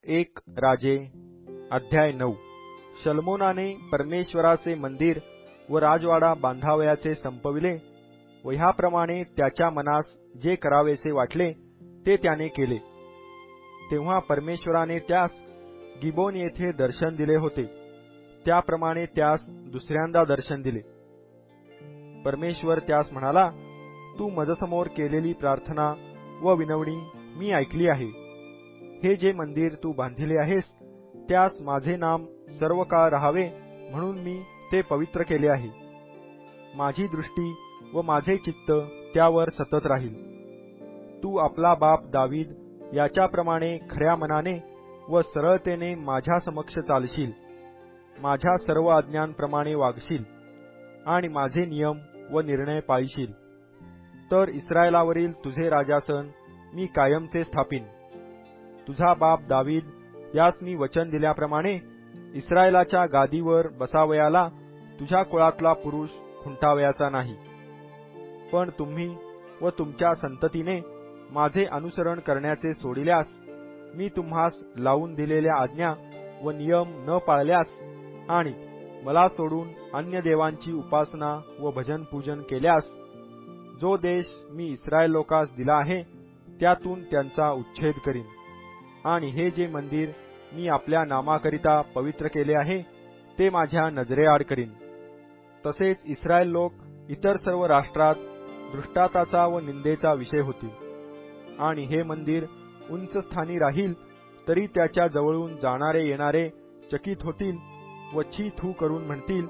एक राजे अध्याय 9. शल्मोनाने परमेश्वराचे मंदिर व राजवाडा बांधावयाचे संपविले व ह्याप्रमाणे त्याच्या मनास जे करावेसे वाटले ते त्याने केले. तेव्हा परमेश्वराने त्यास गिबोन येथे दर्शन दिले होते, त्याप्रमाणे त्यास दुसऱ्यांदा दर्शन दिले. परमेश्वर त्यास म्हणाला, तू माझ्यासमोर केलेली प्रार्थना व विनवणी मी ऐकली आहे. हे जे मंदिर तू बांधिले आहेस त्यास माझे नाम सर्व काळ राहावे म्हणून मी ते पवित्र केले आहे. माझी दृष्टी व माझे चित्त त्यावर सतत राहील. तू आपला बाप दावीद याच्याप्रमाणे खऱ्या मनाने व सरळतेने माझ्या समक्ष चालशील, माझ्या सर्व आज्ञांप्रमाणे वागशील आणि माझे नियम व निर्णय पाळशील, तर इस्रायलावरील तुझे राजासन मी कायमचे स्थापिन. तुझा बाप दावीद यास मी वचन दिल्याप्रमाणे इस्रायलाच्या गादीवर बसावयाला तुझ्या कुळातला पुरुष खुंटावयाचा नाही. पण तुम्ही व तुमच्या संततीने माझे अनुसरण करण्याचे सोडिल्यास, मी तुम्हास लावून दिलेल्या आज्ञा व नियम न पाळल्यास आणि मला सोडून अन्य देवांची उपासना व भजन पूजन केल्यास, जो देश मी इस्रायल लोकास दिला आहे त्यातून त्यांचा उच्छेद करीन आणि हे जे मंदिर मी आपल्या नामाकरिता पवित्र केले आहे ते माझ्या नजरेआड करीन. तसेच इस्रायल लोक इतर सर्व राष्ट्रात दृष्टांताचा व निंदेचा विषय होतील आणि हे मंदिर उंच स्थानी राहील तरी त्याच्या जवळून जाणारे येणारे चकित होतील व छी थू करून म्हणतील,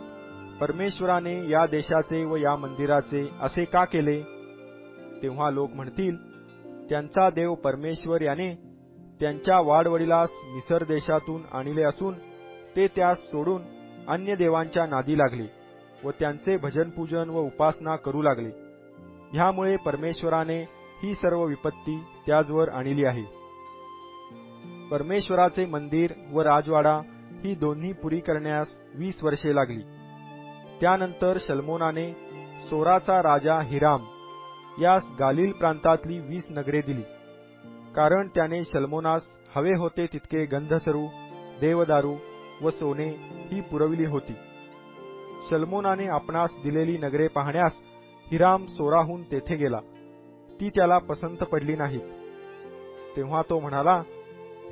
परमेश्वराने या देशाचे व या मंदिराचे असे का केले? तेव्हा लोक म्हणतील, त्यांचा देव परमेश्वर याने त्यांच्या वाडवडिलास मिसर देशातून आणले असून ते त्यास सोडून अन्य देवांच्या नादी लागले व त्यांचे भजन पूजन व उपासना करू लागले. ह्यामुळे परमेश्वराने ही सर्व विपत्ती त्याजवर आणली आहे. परमेश्वराचे मंदिर व राजवाडा ही दोन्ही पुरी करण्यास 20 वर्षे लागली. त्यानंतर शल्मोनाने सोराचा राजा हिराम यास गालील प्रांतातली 20 नगरे दिली, कारण त्याने शल्मोनास हवे होते तितके गंधसरू, देवदारू व सोने ही पुरविली होती. शल्मोनाने आपणास दिलेली नगरे पाहण्यास हिराम सोराहून तेथे गेला. ती त्याला पसंत पडली नाहीत. तेव्हा तो म्हणाला,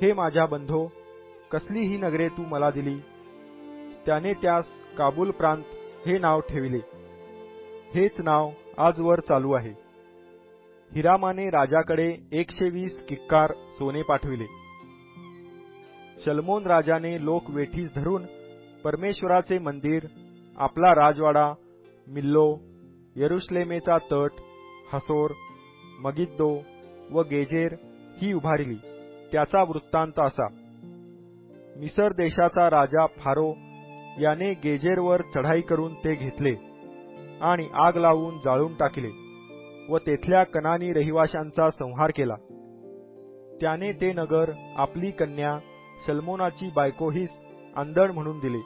हे माझ्या बंधो, कसली ही नगरे तू मला दिली? त्याने त्यास काबूल प्रांत हे नाव ठेविले. हेच नाव आजवर चालू आहे. हिरामाने राजाकडे 120 किक्कार सोने पाठविले. शल्मोन राजाने लोक वेठीस धरून परमेश्वराचे मंदिर, आपला राजवाडा, मिल्लो, यरुशलेमेचा तट, हसोर, मगिद्दो व गेजेर ही उभारली. त्याचा वृत्तांत असा: मिसर देशाचा राजा फारो याने गेजेरवर चढाई करून ते घेतले आणि आग लावून जाळून टाकले व तेथल्या कनानी रहिवाशांचा संहार केला. त्याने ते नगर आपली कन्या शल्मोनाची बायकोहीस अंधण म्हणून दिले.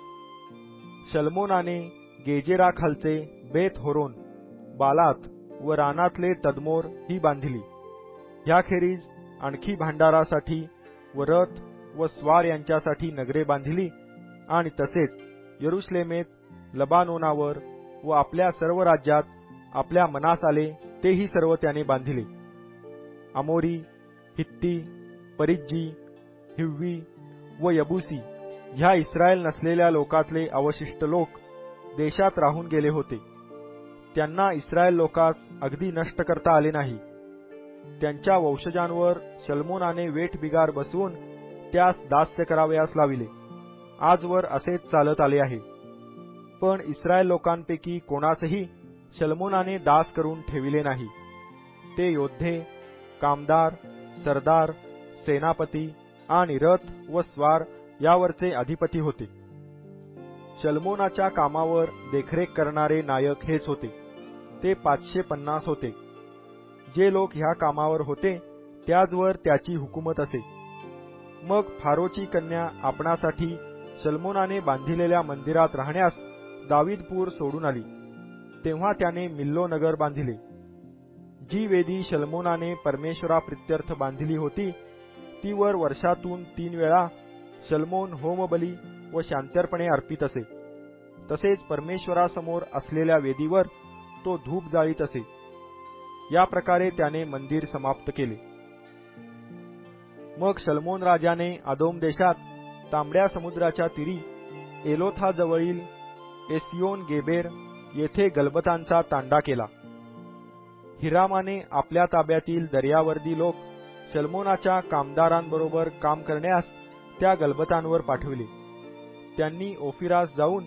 शल्मोनाने गेजेराखालचे बेत होरोन, बालात व रानातले तदमोर ही बांधिली. ह्याखेरीज आणखी भांडारासाठी व रथ व स्वार यांच्यासाठी नगरे बांधिली आणि तसेच यरुशलेमेत, लबानोनावर व आपल्या सर्व राज्यात आपल्या मनास आले तेही सर्व त्याने बांधिले. अमोरी, हित्ती, परिज्जी, हिव्वी व यबुसी ह्या इस्रायल नसलेल्या लोकातले अवशिष्ट लोक देशात राहून गेले होते. त्यांना इस्रायल लोकास अगदी नष्ट करता आले नाही. त्यांच्या वंशजांवर शल्मोनाने वेठबिगार बसवून त्यास दास्य करावयास लाविले. आजवर असेच चालत आले आहे. पण इस्रायल लोकांपैकी कोणासही शल्मोनाने दास करून ठेविले नाही. ते योद्धे, कामदार, सरदार, सेनापती आणि रथ व स्वार यावरचे अधिपती होते. शल्मोनाच्या कामावर देखरेख करणारे नायक हेच होते. ते 550 होते. जे लोक ह्या कामावर होते त्याचवर त्याची हुकूमत असे. मग फारोची कन्या आपणासाठी शल्मोनाने बांधिलेल्या मंदिरात राहण्यास दावीदपूर सोडून आली. तेव्हा त्याने मिल्लो नगर बांधिले. जी वेदी शल्मोनाने परमेश्वराप्रित्यर्थ बांधिली होती तीवर वर्षातून 3 वेळा शल्मोन होमबली व शांत्यर्पणे अर्पित असे. तसेच परमेश्वरासमोर असलेल्या वेदीवर तो धूप जाळीत असे. या प्रकारे त्याने मंदिर समाप्त केले. मग शल्मोन राजाने अदोम देशात तांबड्या समुद्राच्या तीरी एलोथाजवळील एसियोन गेबेर येथे गलबतांचा तांडा केला. हिरामाने आपल्या ताब्यातील दर्यावर्दी लोक शल्मोनाच्या कामदारांबरोबर काम करण्यास त्या गलबतांवर पाठविले. त्यांनी ओफिरास जाऊन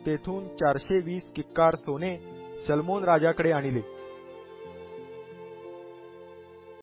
तेथून 420 किक्कार सोने शल्मोन राजाकडे आणले.